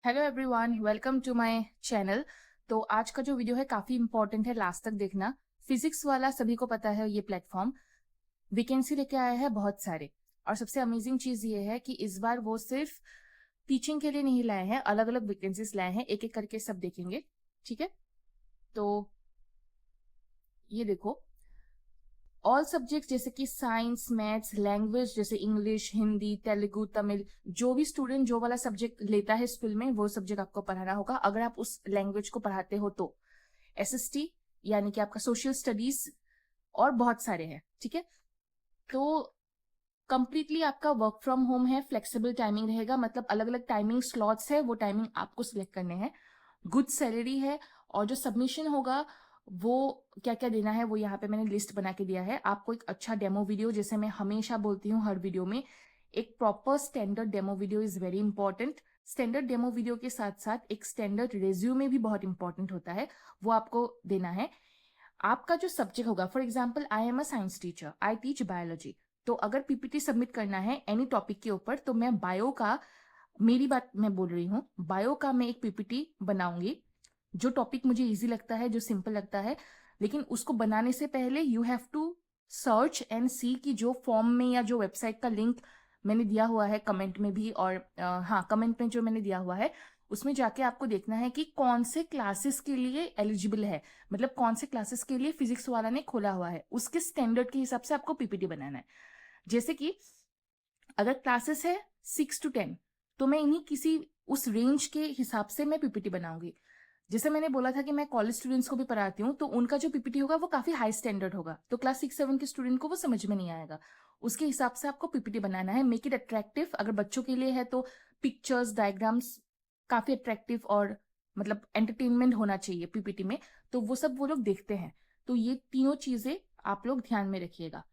Hello everyone, welcome to my channel. तो आज का जो वीडियो है काफ़ी इंपॉर्टेंट है, लास्ट तक देखना। फिजिक्स वाला सभी को पता है, ये प्लेटफॉर्म वैकेंसी लेके आया है बहुत सारे। और सबसे अमेजिंग चीज़ ये है कि इस बार वो सिर्फ टीचिंग के लिए नहीं लाए हैं, अलग अलग वैकेंसीज लाए हैं। एक एक करके सब देखेंगे, ठीक है। तो ये देखो, ऑल सब्जेक्ट्स जैसे कि साइंस, मैथ्स, लैंग्वेज जैसे इंग्लिश, हिंदी, तेलुगु, तमिल, जो भी स्टूडेंट जो वाला सब्जेक्ट लेता है स्कूल में, वो सब्जेक्ट आपको पढ़ाना होगा अगर आप उस लैंग्वेज को पढ़ाते हो तो। एसएसटी यानी कि आपका सोशल स्टडीज, और बहुत सारे हैं, ठीक है। तो कंप्लीटली आपका वर्क फ्रॉम होम है, फ्लेक्सिबल टाइमिंग रहेगा, मतलब अलग अलग टाइमिंग स्लॉट्स है, वो टाइमिंग आपको सिलेक्ट करने हैं। गुड सैलरी है, और जो सबमिशन होगा वो क्या क्या देना है वो यहाँ पे मैंने लिस्ट बना के दिया है आपको। एक अच्छा डेमो वीडियो, जैसे मैं हमेशा बोलती हूँ हर वीडियो में, एक proper standard demo video is very important. Standard demo video के साथ साथ एक स्टैंडर्ड रेज्यूमे भी बहुत इंपॉर्टेंट होता है, वो आपको देना है। आपका जो सब्जेक्ट होगा, for example I am a science teacher, I teach biology, तो अगर पीपीटी सबमिट करना है एनी टॉपिक के ऊपर, तो मैं बायो का, मेरी बात मैं बोल रही हूँ, बायो का मैं एक पीपीटी बनाऊंगी। जो टॉपिक मुझे इजी लगता है, जो सिंपल लगता है, लेकिन उसको बनाने से पहले you have to search and see कि जो फॉर्म में या जो वेबसाइट का लिंक मैंने दिया हुआ है कमेंट में भी, और हाँ, कमेंट में जो मैंने दिया हुआ है उसमें जाके आपको देखना है कि कौन से क्लासेस के लिए एलिजिबल है, मतलब कौन से क्लासेस के लिए फिजिक्स वाला ने खोला हुआ है, उसके स्टैंडर्ड के हिसाब से आपको पीपीटी बनाना है। जैसे कि अगर क्लासेस है 6 to 10, तो मैं इन्हीं किसी उस रेंज के हिसाब से मैं पीपीटी बनाऊंगी। जैसे मैंने बोला था कि मैं कॉलेज स्टूडेंट्स को भी पढ़ाती हूँ, तो उनका जो पीपीटी होगा वो काफी हाई स्टैंडर्ड होगा, तो क्लास 6-7 के स्टूडेंट को वो समझ में नहीं आएगा। उसके हिसाब से आपको पीपीटी बनाना है, मेक इट अट्रैक्टिव। अगर बच्चों के लिए है तो पिक्चर्स, डायग्राम्स काफी अट्रैक्टिव और मतलब एंटरटेनमेंट होना चाहिए पीपीटी में, तो वो सब वो लोग देखते हैं। तो ये तीनों चीजें आप लोग ध्यान में रखिएगा।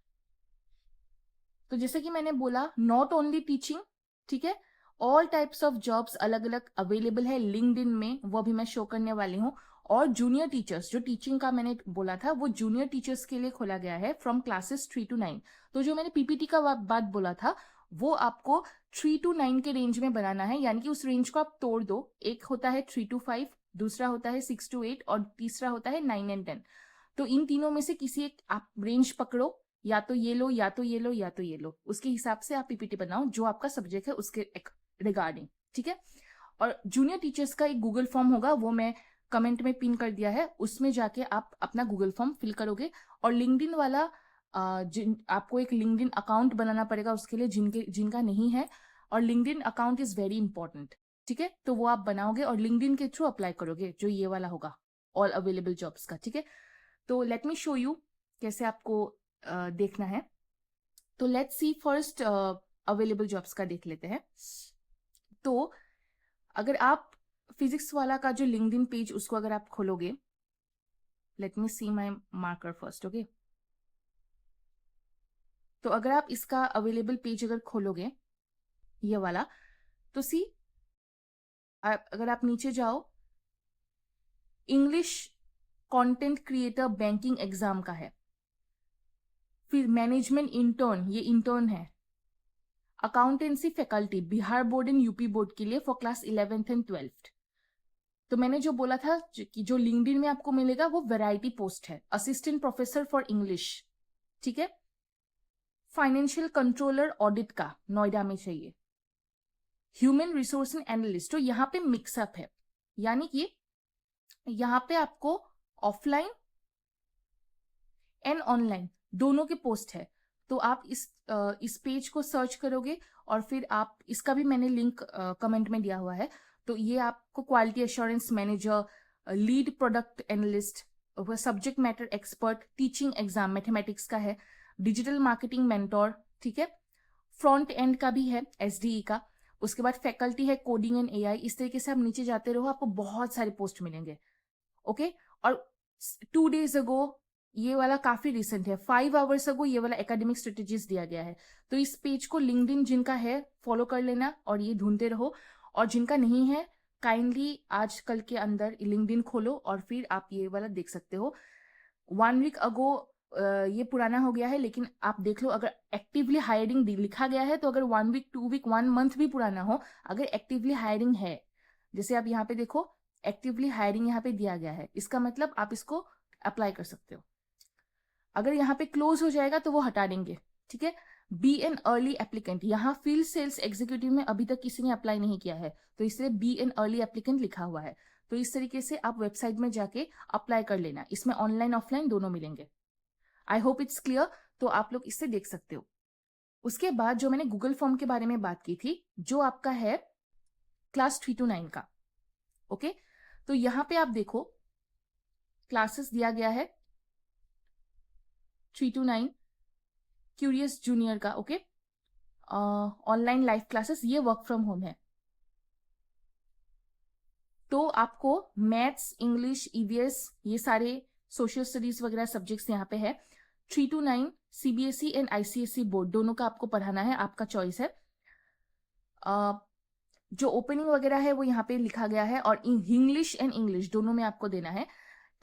तो जैसे कि मैंने बोला, नॉट ओनली टीचिंग, ठीक है, ऑल टाइप्स ऑफ जॉब्स अलग अलग अवेलेबल है लिंक्डइन में, वो भी मैं शो करने वाली हूँ। और जूनियर टीचर्स, जो टीचिंग का मैंने बोला था, वो जूनियर टीचर्स के लिए खोला गया है फ्रॉम क्लासेस 3 to 9। तो जो मैंने पीपीटी का बात बोला था, वो आपको 3 to 9 के रेंज में बनाना है, यानी कि उस रेंज को आप तोड़ दो। एक होता है 3 to 5, दूसरा होता है 6 to 8, और तीसरा होता है 9 and 10। तो इन तीनों में से किसी एक आप रेंज पकड़ो, या तो ये लो, या तो ये लो, या तो ये लो, उसके हिसाब से आप पीपीटी बनाओ जो आपका सब्जेक्ट है उसके रिगार्डिंग, ठीक है। और जूनियर टीचर्स का एक गूगल फॉर्म होगा, वो मैं कमेंट में पिन कर दिया है, उसमें जाके आप अपना गूगल फॉर्म फिल करोगे। और लिंक्डइन वाला, आपको एक लिंक्डइन अकाउंट बनाना पड़ेगा उसके लिए, जिनका नहीं है। और LinkedIn account is very important, ठीक है। तो वो आप बनाओगे और लिंक्डइन के थ्रू अप्लाई करोगे, जो ये वाला होगा ऑल अवेलेबल जॉब्स का, ठीक है। तो लेट मी शो यू कैसे आपको देखना है। तो let's see first available jobs का देख लेते हैं। तो अगर आप फिजिक्स वाला का जो लिंक्डइन पेज, उसको अगर आप खोलोगे, let me see my marker first, okay. तो अगर आप इसका अवेलेबल पेज अगर खोलोगे, ये वाला, तो सी, अगर आप नीचे जाओ, English content creator banking exam का है। फिर मैनेजमेंट इंटर्न, ये इंटर्न है। Accountancy faculty Bihar board and UP board के लिए for class 11th and 12th। तो मैंने जो बोला था कि जो लिंक्डइन में आपको मिलेगा वो वैरायटी पोस्ट है, असिस्टेंट प्रोफेसर फॉर इंग्लिश, ठीक है। फाइनेंशियल कंट्रोलर ऑडिट का नोएडा में चाहिए। ह्यूमन रिसोर्स एनालिस्ट, तो यहाँ पे मिक्सअप है, यानी कि यहाँ पे आपको ऑफलाइन एंड ऑनलाइन दोनों के पोस्ट है। तो आप इस पेज को सर्च करोगे, और फिर आप इसका भी मैंने लिंक कमेंट में दिया हुआ है। तो ये आपको quality assurance manager, lead product analyst, subject matter expert, teaching exam mathematics का है, डिजिटल मार्केटिंग मेंटोर, ठीक है। फ्रंट एंड का भी है, एसडीई का। उसके बाद फैकल्टी है कोडिंग एंड एआई। इस तरीके से आप नीचे जाते रहो, आपको बहुत सारे पोस्ट मिलेंगे, ओके। और 2 days अगो, ये वाला काफी रिसेंट है, 5 hours अगो ये वाला एकेडमिक स्ट्रेटेजीज दिया गया है। तो इस पेज को लिंक्डइन जिनका है फॉलो कर लेना, और ये ढूंढते रहो। और जिनका नहीं है, काइंडली आज कल के अंदर लिंक्डइन खोलो, और फिर आप ये वाला देख सकते हो। 1 week अगो ये पुराना हो गया है, लेकिन आप देख लो, अगर एक्टिवली हायरिंग लिखा गया है, तो अगर 1 week, 2 week, 1 month भी पुराना हो, अगर एक्टिवली हायरिंग है, जैसे आप यहाँ पे देखो एक्टिवली हायरिंग यहाँ पे दिया गया है, इसका मतलब आप इसको अप्लाई कर सकते हो। अगर यहाँ पे क्लोज हो जाएगा तो वो हटा देंगे, ठीक है। बी एन अर्ली एप्लीकेंट, यहाँ फील्ड सेल्स एग्जीक्यूटिव में अभी तक किसी ने अप्लाई नहीं किया है तो इसलिए बी एन अर्ली एप्लीकेंट लिखा हुआ है। तो इस तरीके से आप वेबसाइट में जाके अप्लाई कर लेना, इसमें ऑनलाइन ऑफलाइन दोनों मिलेंगे। आई होप इट्स क्लियर, तो आप लोग इससे देख सकते हो। उसके बाद जो मैंने गूगल फॉर्म के बारे में बात की थी, जो आपका है क्लास 3 to 9 का, ओके। तो यहाँ पे आप देखो क्लासेस दिया गया है 3 to 9 क्यूरियस जूनियर का, ओके। ऑनलाइन लाइव क्लासेस, ये वर्क फ्रॉम होम है। तो आपको मैथ्स, इंग्लिश, ईवीएस, ये सारे सोशल स्टडीज वगैरह सब्जेक्ट्स यहाँ पे है। 3 to 9 CBSE and ICSE board दोनों का आपको पढ़ाना है, आपका चॉइस है। जो ओपनिंग वगैरह है वो यहाँ पे लिखा गया है, और इंग्लिश एंड इंग्लिश दोनों में आपको देना है।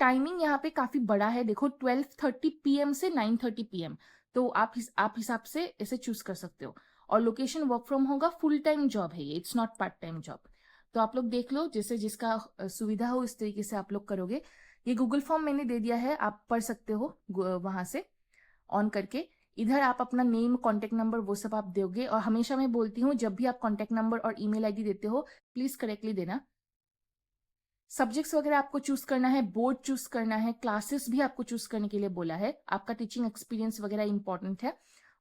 टाइमिंग यहाँ पे काफी बड़ा है, देखो 12:30 PM से 9:30 PM, तो आप हिसाब से इसे चूज कर सकते हो। और लोकेशन वर्क फ्रॉम होगा, फुल टाइम जॉब है ये, it's not part time job. तो आप लोग देख लो, जैसे जिसका सुविधा हो इस तरीके से आप लोग करोगे। ये गूगल फॉर्म मैंने दे दिया है, आप पढ़ सकते हो वहां से ऑन करके। इधर आप अपना नेम, कॉन्टेक्ट नंबर वो सब आप दोगे, और हमेशा मैं बोलती हूँ जब भी आप कॉन्टेक्ट नंबर और ईमेल आईडी देते हो प्लीज करेक्टली देना। सब्जेक्ट्स वगैरह आपको चूज करना है, बोर्ड चूज करना है, क्लासेस भी आपको चूज करने के लिए बोला है। आपका टीचिंग एक्सपीरियंस वगैरह इंपॉर्टेंट है,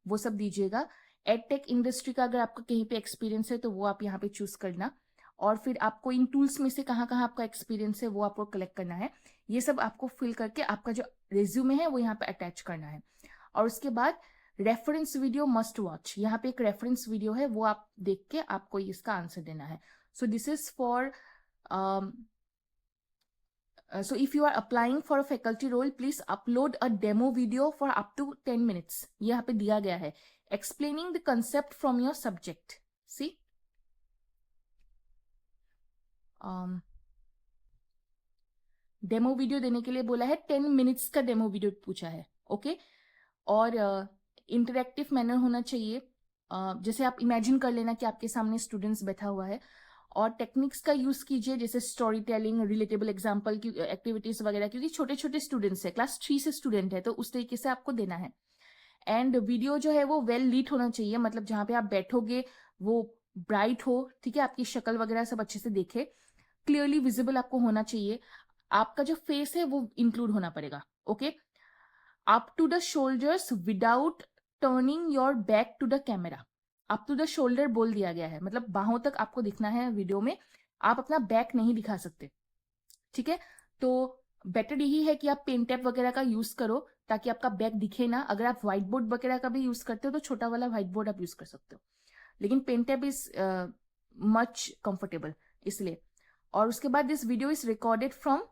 वो सब दीजिएगा। एडटेक इंडस्ट्री का अगर आपका कहीं पे एक्सपीरियंस है तो वो आप यहाँ पे चूज करना, और फिर आपको इन टूल्स में से कहाँ कहाँ आपका एक्सपीरियंस है वो आपको कलेक्ट करना है। ये सब आपको फिल करके आपका जो रिज्यूमे है वो यहाँ पे अटैच करना है। और उसके बाद रेफरेंस वीडियो मस्ट वॉच, यहाँ पे एक रेफरेंस वीडियो है, वो आप देख के आपको इसका आंसर देना है। So this is for so if you are applying for a faculty role, please upload a demo video for up to 10 minutes. ये यहाँ पे दिया गया है, explaining the concept from your subject. See? Demo video देने के लिए बोला है, 10 मिनट्स का डेमो वीडियो पूछा है, ओके। और इंटरेक्टिव मैनर होना चाहिए। जैसे आप इमेजिन कर लेना कि आपके सामने स्टूडेंट्स बैठा हुआ है, और टेक्निक्स का यूज कीजिए, जैसे स्टोरी टेलिंग, रिलेटेबल एग्जाम्पल की एक्टिविटीज वगैरह, क्योंकि छोटे छोटे स्टूडेंट्स है, क्लास 3 से स्टूडेंट है, तो उस तरीके से आपको देना है। एंड वीडियो जो है वो वेल लीट होना चाहिए, मतलब जहां पे आप बैठोगे वो ब्राइट हो, ठीक है, आपकी शक्ल वगैरह सब अच्छे से देखे, क्लियरली विजिबल आपको होना चाहिए। आपका जो फेस है वो इंक्लूड होना पड़ेगा, okay. Up to the shoulders without turning your back to the camera. Up to the shoulder बोल दिया गया है, मतलब बाहों तक आपको दिखना है वीडियो में, आप अपना बैक नहीं दिखा सकते, ठीक है। तो बेटर यही है कि आप पेन टैप वगैरह का यूज करो ताकि आपका बैक दिखे ना। अगर आप व्हाइट बोर्ड वगैरह का भी यूज करते हो तो छोटा वाला व्हाइट बोर्ड आप यूज कर सकते हो, लेकिन pen tab is much comfortable, इसलिए। और उसके बाद this video is recorded from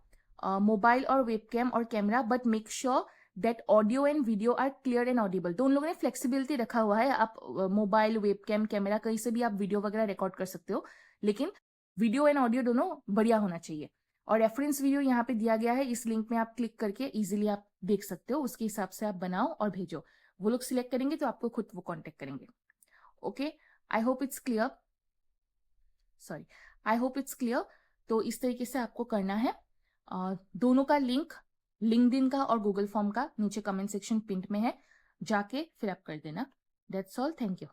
mobile और वेबकैम और camera, but make sure that audio and video are clear and audible. तो उन लोगों ने फ्लेक्सिबिलिटी रखा हुआ है, आप मोबाइल, वेबकैम, कैमरा कहीं से भी आप वीडियो वगैरह रिकॉर्ड कर सकते हो, लेकिन वीडियो एंड ऑडियो दोनों बढ़िया होना चाहिए। और रेफरेंस वीडियो यहाँ पे दिया गया है, इस लिंक में आप क्लिक करके इजीली आप देख सकते हो, उसके हिसाब से आप बनाओ और भेजो। वो लोग सिलेक्ट करेंगे तो आपको खुद वो कांटेक्ट करेंगे, okay. I hope it's clear, sorry, I hope it's clear. तो इस तरीके से आपको करना है। दोनों का लिंक, लिंक्डइन का और गूगल फॉर्म का, नीचे कमेंट सेक्शन पिन में है, जाके फिर आप कर देना। That's all, thank you.